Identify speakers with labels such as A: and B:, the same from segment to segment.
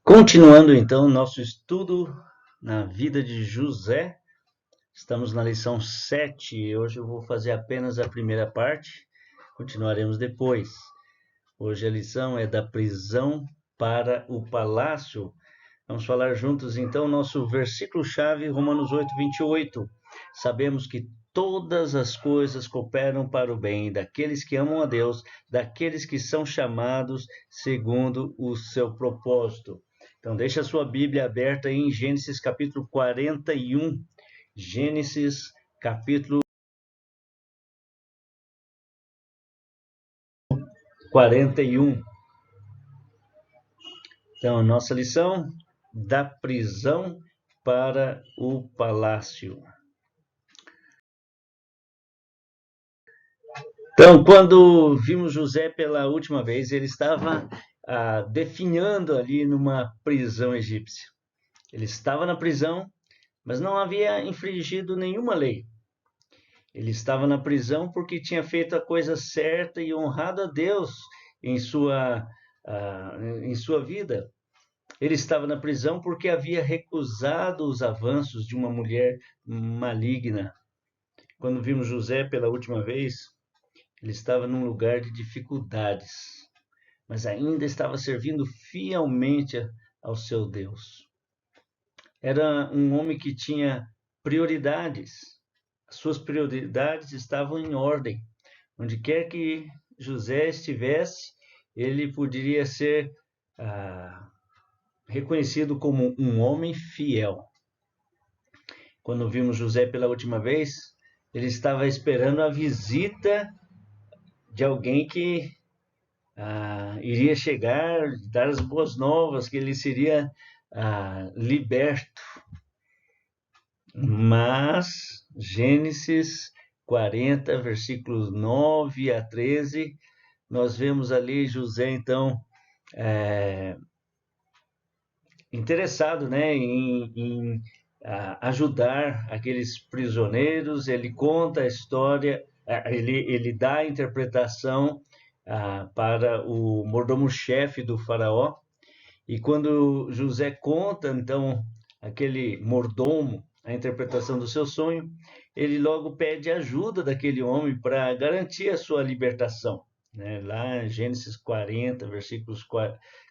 A: Continuando então nosso estudo na vida de José, estamos na lição 7. Hoje eu vou fazer apenas a primeira parte, continuaremos depois. Hoje a lição é da prisão para o palácio. Vamos falar juntos então nosso versículo-chave, Romanos 8:28. Sabemos que todas as coisas cooperam para o bem daqueles que amam a Deus, daqueles que são chamados segundo o seu propósito. Então, deixa a sua Bíblia aberta em Gênesis capítulo 41. Gênesis capítulo 41. Então, nossa lição da prisão para o palácio. Então, quando vimos José pela última vez, ele estava definhando ali numa prisão egípcia. Ele estava na prisão, mas não havia infringido nenhuma lei. Ele estava na prisão porque tinha feito a coisa certa e honrado a Deus em sua vida. Ele estava na prisão porque havia recusado os avanços de uma mulher maligna. Quando vimos José pela última vez, ele estava num lugar de dificuldades, mas ainda estava servindo fielmente ao seu Deus. Era um homem que tinha prioridades. As suas prioridades estavam em ordem. Onde quer que José estivesse, ele poderia ser reconhecido como um homem fiel. Quando vimos José pela última vez, ele estava esperando a visita de alguém que iria chegar, dar as boas novas, que ele seria liberto. Mas Gênesis 40, versículos 9 a 13, nós vemos ali José, então, interessado, né, em ajudar aqueles prisioneiros. Ele conta a história, ele dá a interpretação para o mordomo-chefe do faraó. E quando José conta, então, aquele mordomo, a interpretação do seu sonho, ele logo pede ajuda daquele homem para garantir a sua libertação, né? Lá em Gênesis 40, versículos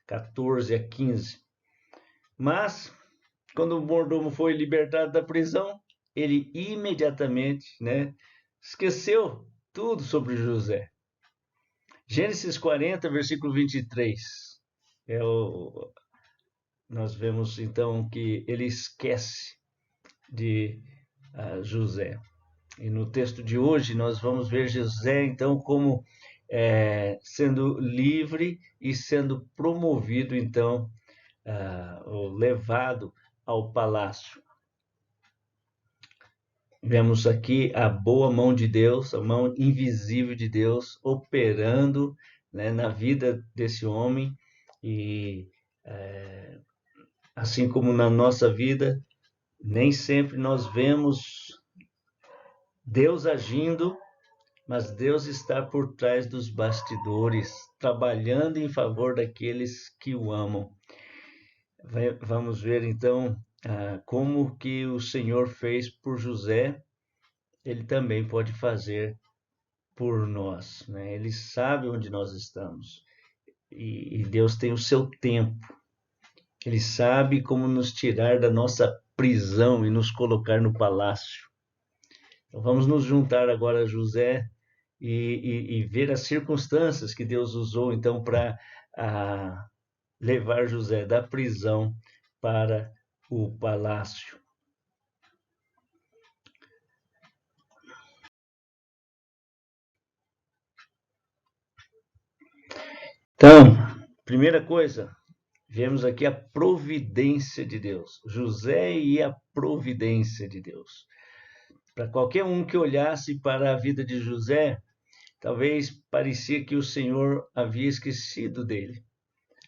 A: 14 a 15. Mas, quando o mordomo foi libertado da prisão, ele imediatamente, né, esqueceu tudo sobre José. Gênesis 40, versículo 23. Nós vemos então que ele esquece de José. E no texto de hoje nós vamos ver José então como sendo livre e sendo promovido então, ou levado ao palácio. Vemos aqui a boa mão de Deus, a mão invisível de Deus operando, né, na vida desse homem. E assim como na nossa vida, nem sempre nós vemos Deus agindo, mas Deus está por trás dos bastidores, trabalhando em favor daqueles que o amam. Vamos ver então como que o Senhor fez por José, ele também pode fazer por nós, né? Ele sabe onde nós estamos e Deus tem o seu tempo. Ele sabe como nos tirar da nossa prisão e nos colocar no palácio. Então vamos nos juntar agora a José e ver as circunstâncias que Deus usou então para levar José da prisão para o palácio. Então, primeira coisa, vemos aqui a providência de Deus. José e a providência de Deus. Para qualquer um que olhasse para a vida de José, talvez parecia que o Senhor havia esquecido dele.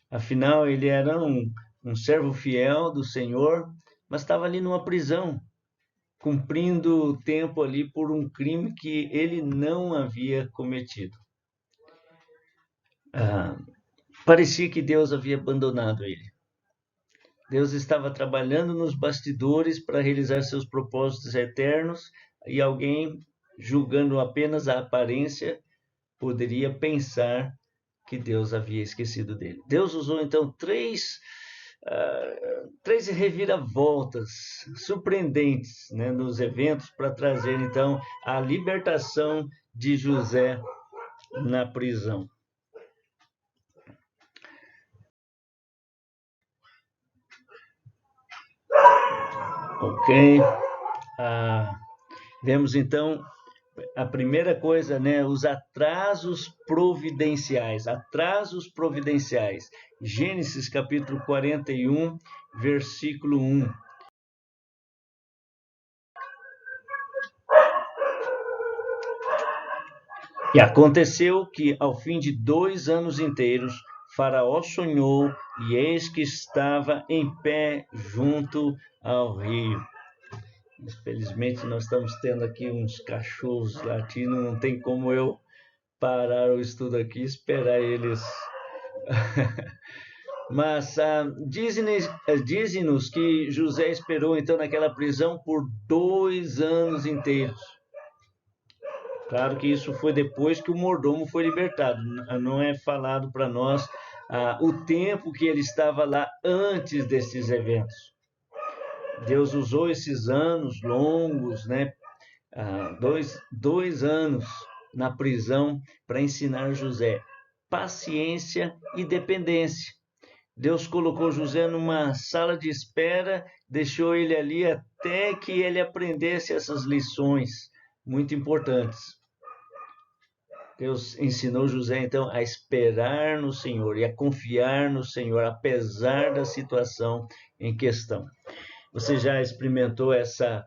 A: Afinal, ele era um servo fiel do Senhor, mas estava ali numa prisão, cumprindo o tempo ali por um crime que ele não havia cometido. Parecia que Deus havia abandonado ele. Deus estava trabalhando nos bastidores para realizar seus propósitos eternos e alguém, julgando apenas a aparência, poderia pensar que Deus havia esquecido dele. Deus usou então três reviravoltas surpreendentes, né, nos eventos para trazer então a libertação de José na prisão. Ok? Vemos então a primeira coisa, né, os atrasos providenciais. Atrasos providenciais. Gênesis capítulo 41, versículo 1. E aconteceu que, ao fim de 2 anos inteiros, Faraó sonhou, e eis que estava em pé junto ao rio. Infelizmente, nós estamos tendo aqui uns cachorros latindo, não tem como eu parar o estudo aqui e esperar eles. Mas diz-nos que José esperou então naquela prisão por 2 anos inteiros. Claro que isso foi depois que o mordomo foi libertado. Não é falado para nós o tempo que ele estava lá antes desses eventos. Deus usou esses anos longos, né? Dois anos na prisão para ensinar José paciência e dependência. Deus colocou José numa sala de espera, deixou ele ali até que ele aprendesse essas lições muito importantes. Deus ensinou José, então, a esperar no Senhor e a confiar no Senhor, apesar da situação em questão. Você já experimentou essa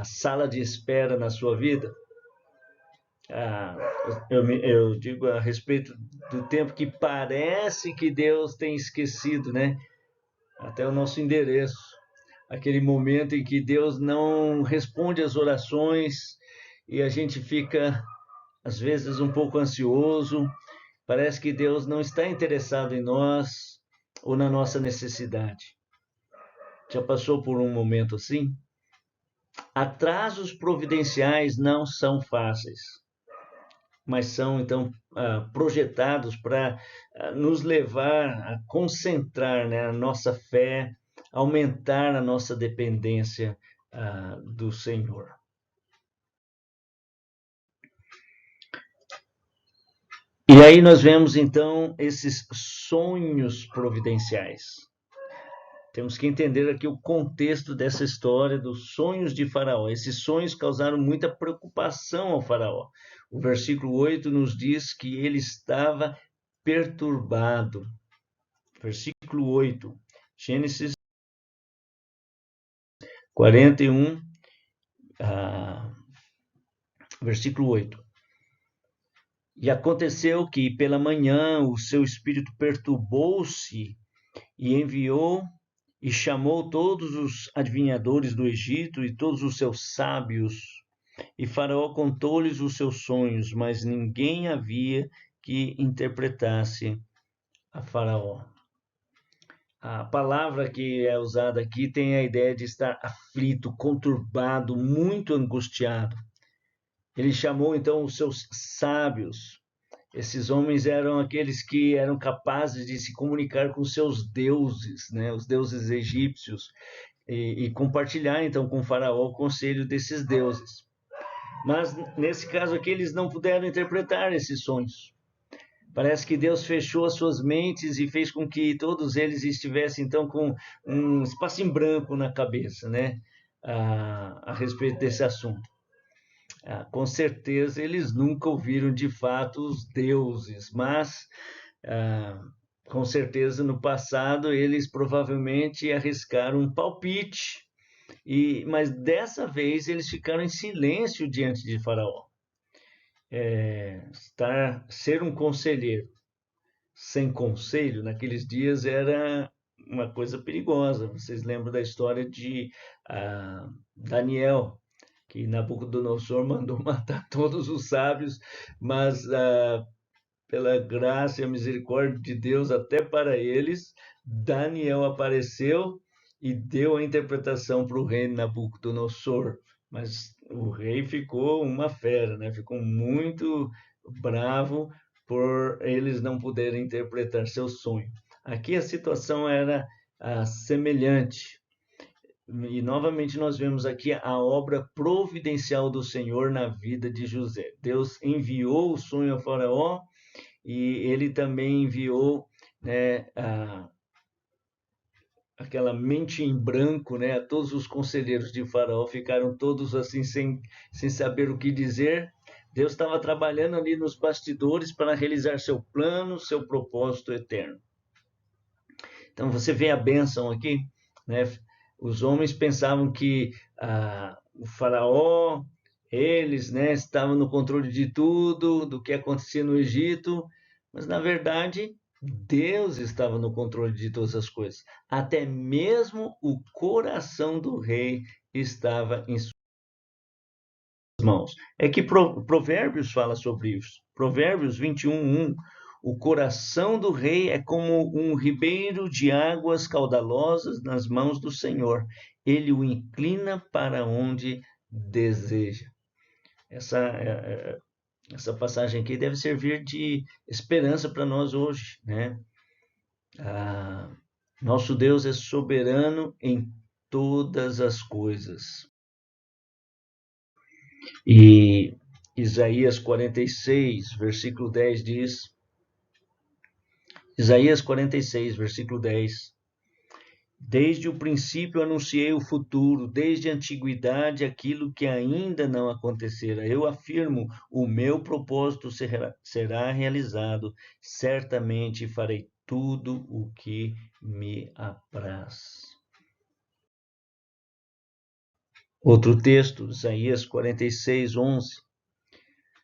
A: sala de espera na sua vida? Eu digo a respeito do tempo que parece que Deus tem esquecido, né? Até o nosso endereço. Aquele momento em que Deus não responde às orações e a gente fica, às vezes, um pouco ansioso. Parece que Deus não está interessado em nós ou na nossa necessidade. Já passou por um momento assim? Atrasos providenciais não são fáceis, mas são então projetados para nos levar a concentrar, né, a nossa fé, aumentar a nossa dependência do Senhor. E aí nós vemos então esses sonhos providenciais. Temos que entender aqui o contexto dessa história dos sonhos de Faraó. Esses sonhos causaram muita preocupação ao Faraó. O versículo 8 nos diz que ele estava perturbado. Versículo 8, Gênesis 41, versículo 8. E aconteceu que pela manhã o seu espírito perturbou-se e enviou e chamou todos os adivinhadores do Egito e todos os seus sábios. E Faraó contou-lhes os seus sonhos, mas ninguém havia que interpretasse a Faraó. A palavra que é usada aqui tem a ideia de estar aflito, conturbado, muito angustiado. Ele chamou então os seus sábios. Esses homens eram aqueles que eram capazes de se comunicar com seus deuses, né, os deuses egípcios, e compartilhar então com o Faraó o conselho desses deuses. Mas nesse caso aqui eles não puderam interpretar esses sonhos. Parece que Deus fechou as suas mentes e fez com que todos eles estivessem então com um espaço em branco na cabeça, né, a respeito desse assunto. Com certeza eles nunca ouviram de fato os deuses, mas com certeza no passado eles provavelmente arriscaram um palpite, mas dessa vez eles ficaram em silêncio diante de Faraó. Ser um conselheiro sem conselho naqueles dias era uma coisa perigosa. Vocês lembram da história de Daniel, que Nabucodonosor mandou matar todos os sábios, mas pela graça e a misericórdia de Deus até para eles, Daniel apareceu e deu a interpretação para o rei Nabucodonosor. Mas o rei ficou uma fera, né? Ficou muito bravo por eles não poderem interpretar seu sonho. Aqui a situação era semelhante. E novamente nós vemos aqui a obra providencial do Senhor na vida de José. Deus enviou o sonho a Faraó e ele também enviou, né, aquela mente em branco, né, a todos os conselheiros de Faraó, ficaram todos assim sem saber o que dizer. Deus estava trabalhando ali nos bastidores para realizar seu plano, seu propósito eterno. Então você vê a bênção aqui, né? Os homens pensavam que o Faraó, eles, né, estavam no controle de tudo, do que acontecia no Egito, mas na verdade Deus estava no controle de todas as coisas. Até mesmo o coração do rei estava em suas mãos. É que Provérbios fala sobre isso. Provérbios 21:1. O coração do rei é como um ribeiro de águas caudalosas nas mãos do Senhor. Ele o inclina para onde deseja. Essa passagem aqui deve servir de esperança para nós hoje, né? Nosso Deus é soberano em todas as coisas. E Isaías 46, versículo 10 diz: Isaías 46, versículo 10. Desde o princípio anunciei o futuro, desde a antiguidade aquilo que ainda não acontecera. Eu afirmo, o meu propósito será realizado, certamente farei tudo o que me apraz. Outro texto, Isaías 46, 11.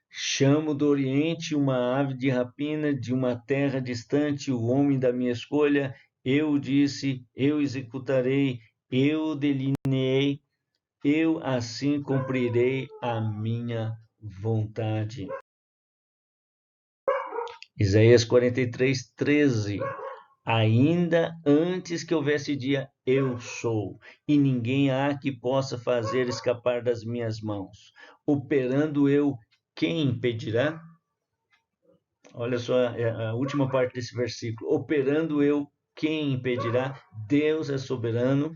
A: Chamo do Oriente uma ave de rapina, de uma terra distante, o homem da minha escolha. Eu disse, eu executarei, eu delineei, eu assim cumprirei a minha vontade. Isaías 43, 13. Ainda antes que houvesse dia, eu sou, e ninguém há que possa fazer escapar das minhas mãos. Operando eu, quem impedirá? Olha só a última parte desse versículo. Operando eu, quem impedirá? Deus é soberano.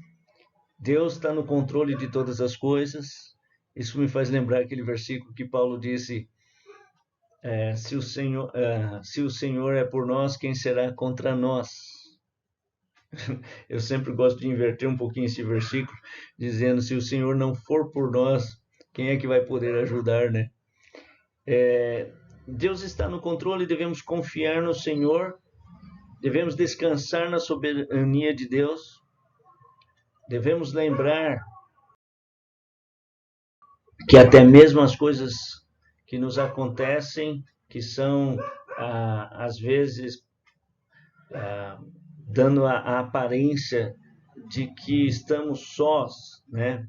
A: Deus está no controle de todas as coisas. Isso me faz lembrar aquele versículo que Paulo disse: se o Senhor é por nós, quem será contra nós? Eu sempre gosto de inverter um pouquinho esse versículo, dizendo: se o Senhor não for por nós, quem é que vai poder ajudar, né? Deus está no controle, devemos confiar no Senhor, devemos descansar na soberania de Deus, devemos lembrar que até mesmo as coisas que nos acontecem, que são, às vezes, dando a aparência de que estamos sós, né?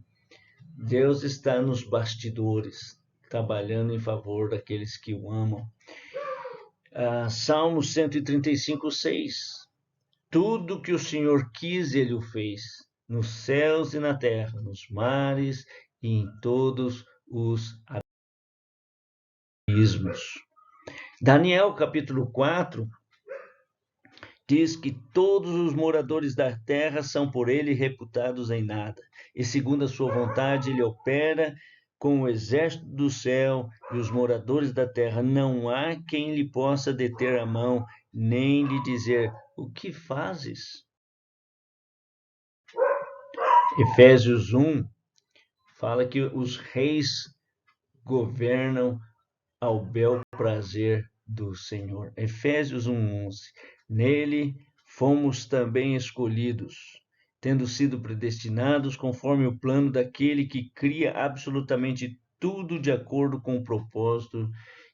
A: Deus está nos bastidores, trabalhando em favor daqueles que o amam. Salmo 135, 6. Tudo que o Senhor quis, Ele o fez, nos céus e na terra, nos mares e em todos os abismos. Daniel, capítulo 4, diz que todos os moradores da terra são por ele reputados em nada, e segundo a sua vontade ele opera com o exército do céu e os moradores da terra. Não há quem lhe possa deter a mão, nem lhe dizer: o que fazes? Efésios 1 fala que os reis governam ao bel prazer do Senhor. Efésios 1:11. Nele fomos também escolhidos, tendo sido predestinados conforme o plano daquele que cria absolutamente tudo de acordo com o propósito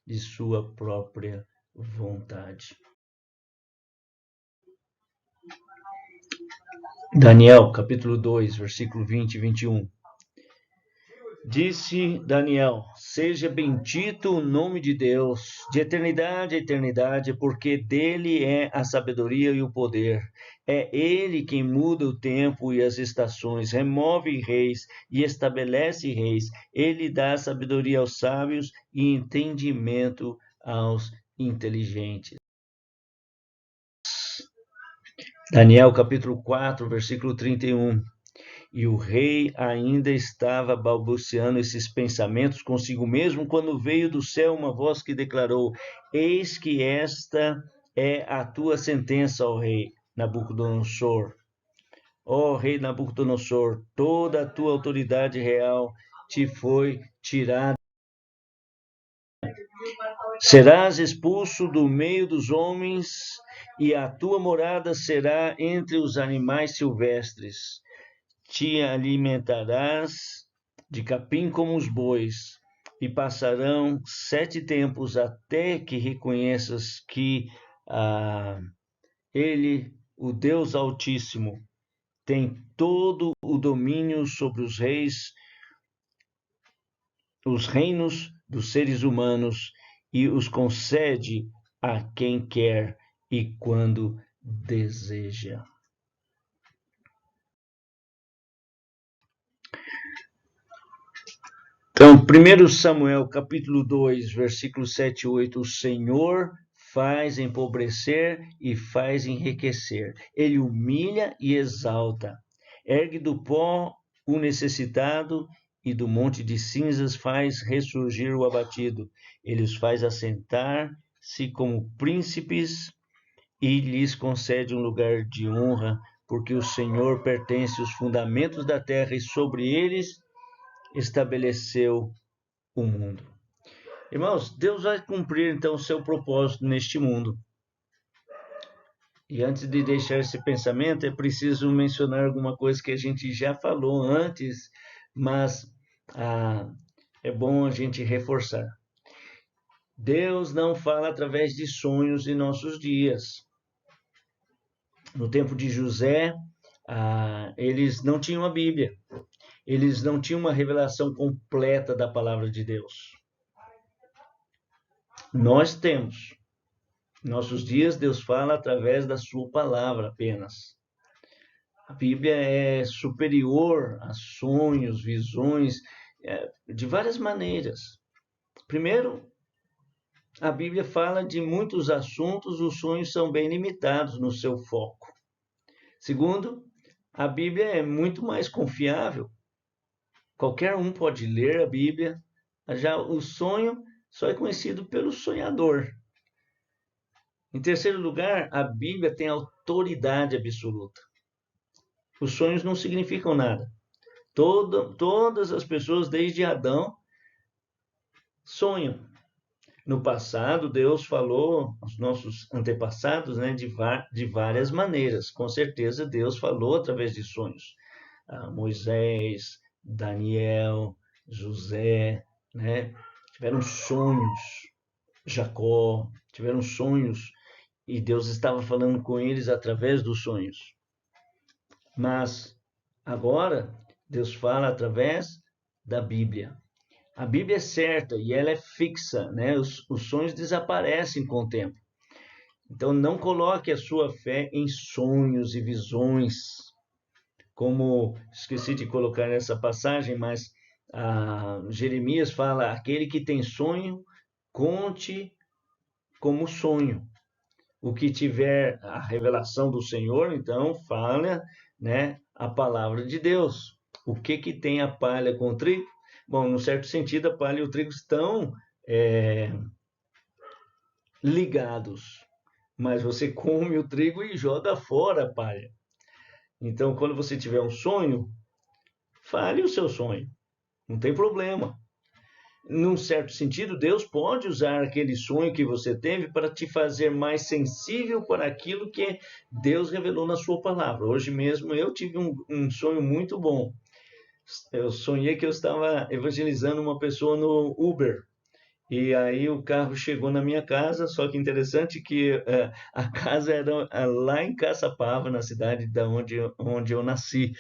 A: de sua própria vontade. Daniel, capítulo 2, versículo 20 e 21. Disse Daniel: seja bendito o nome de Deus, de eternidade a eternidade, porque dele é a sabedoria e o poder. É ele quem muda o tempo e as estações, remove reis e estabelece reis. Ele dá sabedoria aos sábios e entendimento aos inteligentes. Daniel capítulo 4, versículo 31. E o rei ainda estava balbuciando esses pensamentos consigo mesmo, quando veio do céu uma voz que declarou: eis que esta é a tua sentença, ó rei Nabucodonosor. Ó rei Nabucodonosor, toda a tua autoridade real te foi tirada. Serás expulso do meio dos homens, e a tua morada será entre os animais silvestres. Te alimentarás de capim como os bois, e passarão 7 tempos até que reconheças que Ele, o Deus Altíssimo, tem todo o domínio sobre os reinos dos seres humanos, e os concede a quem quer e quando deseja. Então, 1 Samuel, capítulo 2, versículos 7 e 8, o Senhor faz empobrecer e faz enriquecer. Ele humilha e exalta. Ergue do pó o necessitado e do monte de cinzas faz ressurgir o abatido. Ele os faz assentar-se como príncipes e lhes concede um lugar de honra, porque o Senhor pertence os fundamentos da terra e sobre eles estabeleceu o mundo. Irmãos, Deus vai cumprir então o seu propósito neste mundo. E antes de deixar esse pensamento, é preciso mencionar alguma coisa que a gente já falou antes, mas é bom a gente reforçar. Deus não fala através de sonhos em nossos dias. No tempo de José, eles não tinham a Bíblia. Eles não tinham uma revelação completa da palavra de Deus. Nós temos. Em nossos dias, Deus fala através da sua palavra apenas. A Bíblia é superior a sonhos, visões, de várias maneiras. Primeiro, a Bíblia fala de muitos assuntos, os sonhos são bem limitados no seu foco. Segundo, a Bíblia é muito mais confiável. Qualquer um pode ler a Bíblia. Já o sonho só é conhecido pelo sonhador. Em terceiro lugar, a Bíblia tem autoridade absoluta. Os sonhos não significam nada. Todas as pessoas, desde Adão, sonham. No passado, Deus falou aos nossos antepassados, né, de várias maneiras. Com certeza, Deus falou através de sonhos. Moisés, Daniel, José, né, tiveram sonhos. Jacó, tiveram sonhos e Deus estava falando com eles através dos sonhos. Mas agora Deus fala através da Bíblia. A Bíblia é certa e ela é fixa, né? Os sonhos desaparecem com o tempo. Então não coloque a sua fé em sonhos e visões, como esqueci de colocar nessa passagem, mas Jeremias fala: aquele que tem sonho, conte como sonho. O que tiver a revelação do Senhor, então fala, né, a palavra de Deus. O que tem a palha com o trigo? Bom, num certo sentido, a palha e o trigo estão ligados, mas você come o trigo e joga fora a palha. Então, quando você tiver um sonho, fale o seu sonho, não tem problema. Num certo sentido, Deus pode usar aquele sonho que você teve para te fazer mais sensível para aquilo que Deus revelou na sua palavra. Hoje mesmo eu tive um sonho muito bom. Eu sonhei que eu estava evangelizando uma pessoa no Uber. E aí o carro chegou na minha casa, só que interessante que a casa era lá em Caçapava, na cidade onde eu nasci,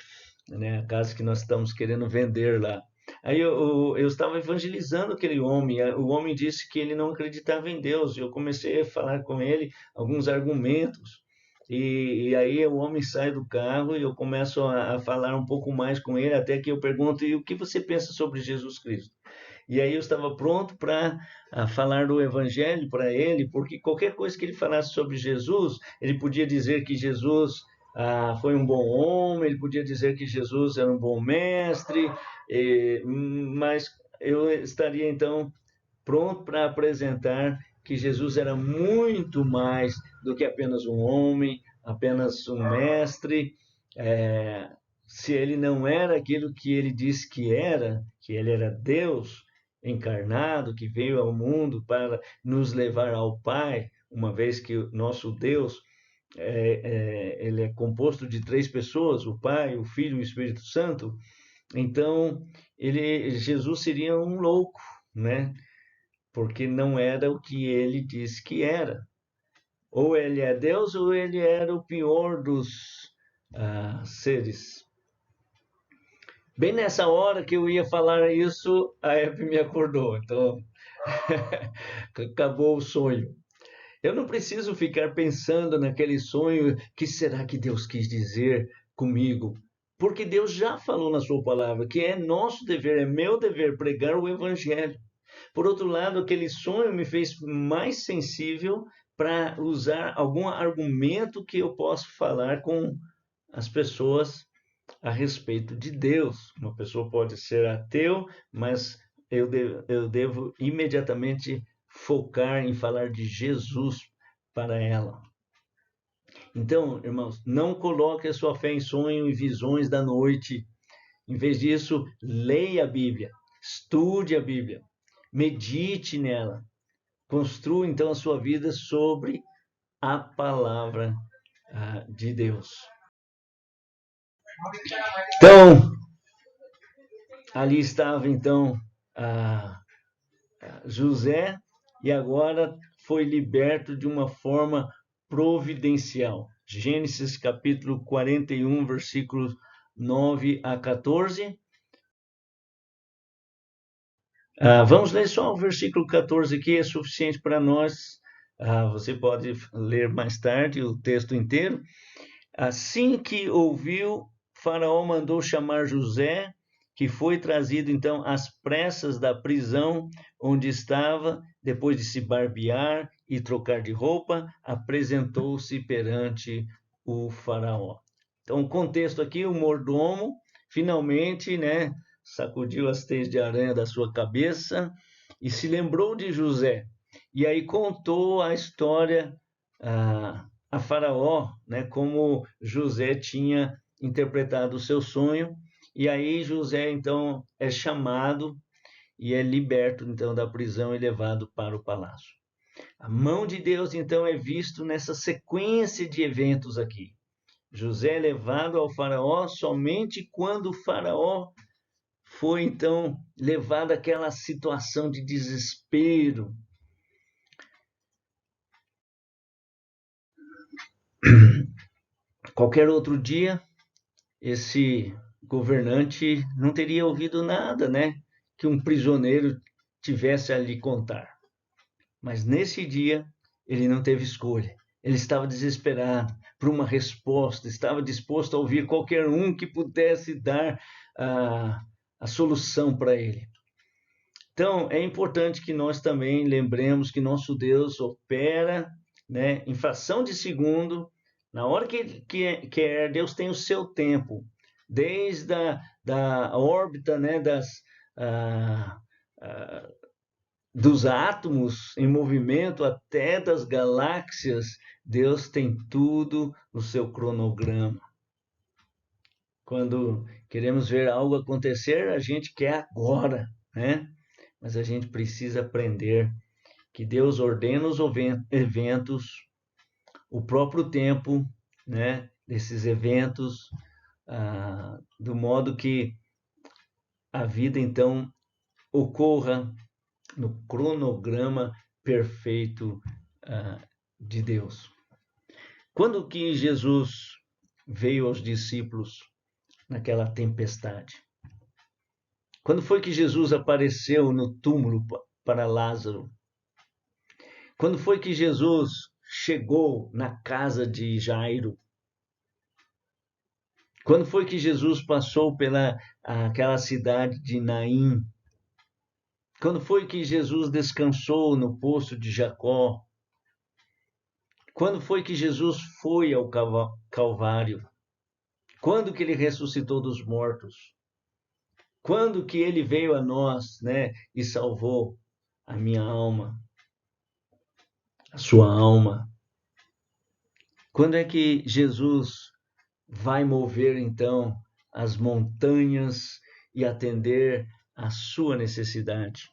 A: né? A casa que nós estamos querendo vender lá. Aí eu estava evangelizando aquele homem. O homem disse que ele não acreditava em Deus. Eu comecei a falar com ele alguns argumentos. E aí o homem sai do carro e eu começo a falar um pouco mais com ele, até que eu pergunto: e o que você pensa sobre Jesus Cristo? E aí eu estava pronto para falar do evangelho para ele, porque qualquer coisa que ele falasse sobre Jesus, ele podia dizer que Jesus foi um bom homem, ele podia dizer que Jesus era um bom mestre, mas eu estaria então pronto para apresentar que Jesus era muito mais do que apenas um homem, apenas um mestre. Se ele não era aquilo que ele disse que ele era Deus encarnado, que veio ao mundo para nos levar ao Pai, uma vez que o nosso Deus ele é composto de três pessoas, o Pai, o Filho e o Espírito Santo. Então, Jesus seria um louco, né? Porque não era o que ele disse que era. Ou ele é Deus, ou ele era o pior dos seres. Bem nessa hora que eu ia falar isso, a Hebe me acordou. Então, acabou o sonho. Eu não preciso ficar pensando naquele sonho, que será que Deus quis dizer comigo? Porque Deus já falou na sua palavra que é nosso dever, é meu dever pregar o evangelho. Por outro lado, aquele sonho me fez mais sensível para usar algum argumento que eu possa falar com as pessoas a respeito de Deus. Uma pessoa pode ser ateu, mas eu devo imediatamente focar em falar de Jesus para ela. Então, irmãos, não coloque a sua fé em sonho e visões da noite. Em vez disso, leia a Bíblia, estude a Bíblia, medite nela. Construa então a sua vida sobre a palavra de Deus. Então, ali estava então José, e agora foi liberto de uma forma providencial. Gênesis capítulo 41, versículos 9 a 14. Vamos ler só o versículo 14 aqui, é suficiente para nós. Você pode ler mais tarde o texto inteiro. Assim que ouviu, Faraó mandou chamar José, que foi trazido então às pressas da prisão onde estava, depois de se barbear e trocar de roupa, apresentou-se perante o Faraó. Então, o contexto aqui, o mordomo finalmente, né, sacudiu as teias de aranha da sua cabeça e se lembrou de José. E aí contou a história a Faraó, né, como José tinha interpretado o seu sonho, e aí José então é chamado e é liberto então da prisão e levado para o palácio. A mão de Deus então é visto nessa sequência de eventos aqui. José é levado ao Faraó somente quando o Faraó foi então levado àquela situação de desespero. Qualquer outro dia, esse governante não teria ouvido nada, né, que um prisioneiro tivesse a lhe contar. Mas nesse dia, ele não teve escolha. Ele estava desesperado por uma resposta, estava disposto a ouvir qualquer um que pudesse dar a solução para ele. Então, é importante que nós também lembremos que nosso Deus opera, né, em fração de segundo, na hora que quer. Deus tem o seu tempo, desde da órbita, né, dos átomos em movimento até das galáxias. Deus tem tudo no seu cronograma. Quando queremos ver algo acontecer, a gente quer agora, né? Mas a gente precisa aprender que Deus ordena os eventos, o próprio tempo, né, desses eventos, do modo que a vida então ocorra no cronograma perfeito de Deus. Quando que Jesus veio aos discípulos naquela tempestade? Quando foi que Jesus apareceu no túmulo para Lázaro? Quando foi que Jesus chegou na casa de Jairo? Quando foi que Jesus passou pela aquela cidade de Naim? Quando foi que Jesus descansou no poço de Jacó? Quando foi que Jesus foi ao Calvário? Quando que ele ressuscitou dos mortos? Quando que ele veio a nós, né, e salvou a minha alma, a sua alma? Quando é que Jesus vai mover então as montanhas e atender a sua necessidade?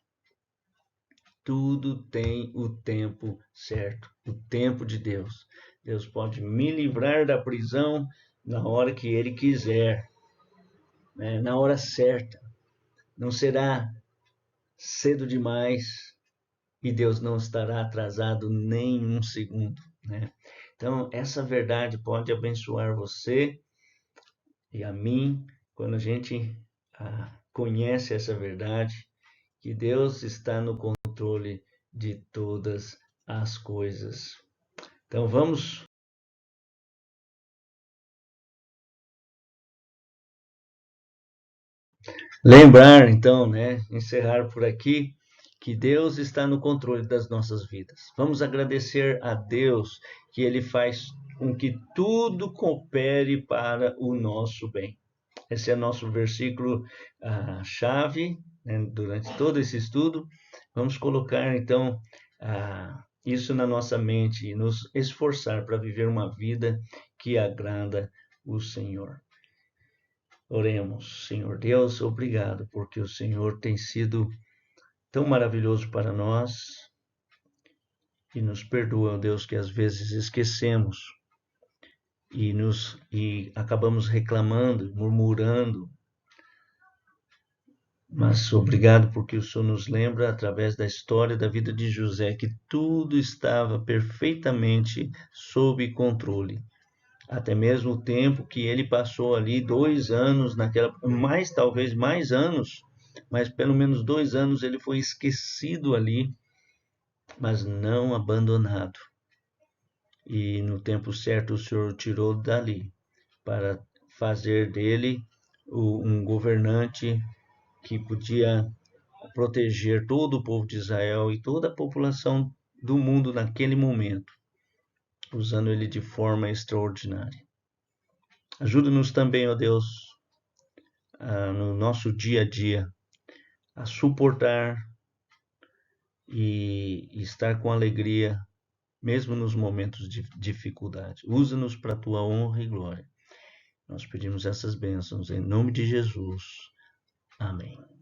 A: Tudo tem o tempo certo, o tempo de Deus. Deus pode me livrar da prisão na hora que Ele quiser, né? Na hora certa. Não será cedo demais e Deus não estará atrasado nem um segundo, né? Então, essa verdade pode abençoar você e a mim quando a gente conhece essa verdade, que Deus está no controle de todas as coisas. Então vamos lembrar, então, né, encerrar por aqui, que Deus está no controle das nossas vidas. Vamos agradecer a Deus que Ele faz com que tudo coopere para o nosso bem. Esse é nosso versículo chave, né, durante todo esse estudo. Vamos colocar, então, isso na nossa mente e nos esforçar para viver uma vida que agrada o Senhor. Oremos. Senhor Deus, obrigado, porque o Senhor tem sido tão maravilhoso para nós e nos perdoa, Deus, que às vezes esquecemos e acabamos reclamando, murmurando. Mas obrigado porque o Senhor nos lembra, através da história da vida de José, que tudo estava perfeitamente sob controle. Até mesmo o tempo que ele passou ali, 2 anos, talvez mais anos, mas pelo menos 2 anos ele foi esquecido ali, mas não abandonado. E no tempo certo o Senhor o tirou dali, para fazer dele um governante que podia proteger todo o povo de Israel e toda a população do mundo naquele momento, usando ele de forma extraordinária. Ajuda-nos também, ó Deus, no nosso dia a dia, a suportar e estar com alegria, mesmo nos momentos de dificuldade. Usa-nos para a tua honra e glória. Nós pedimos essas bênçãos em nome de Jesus. Amém.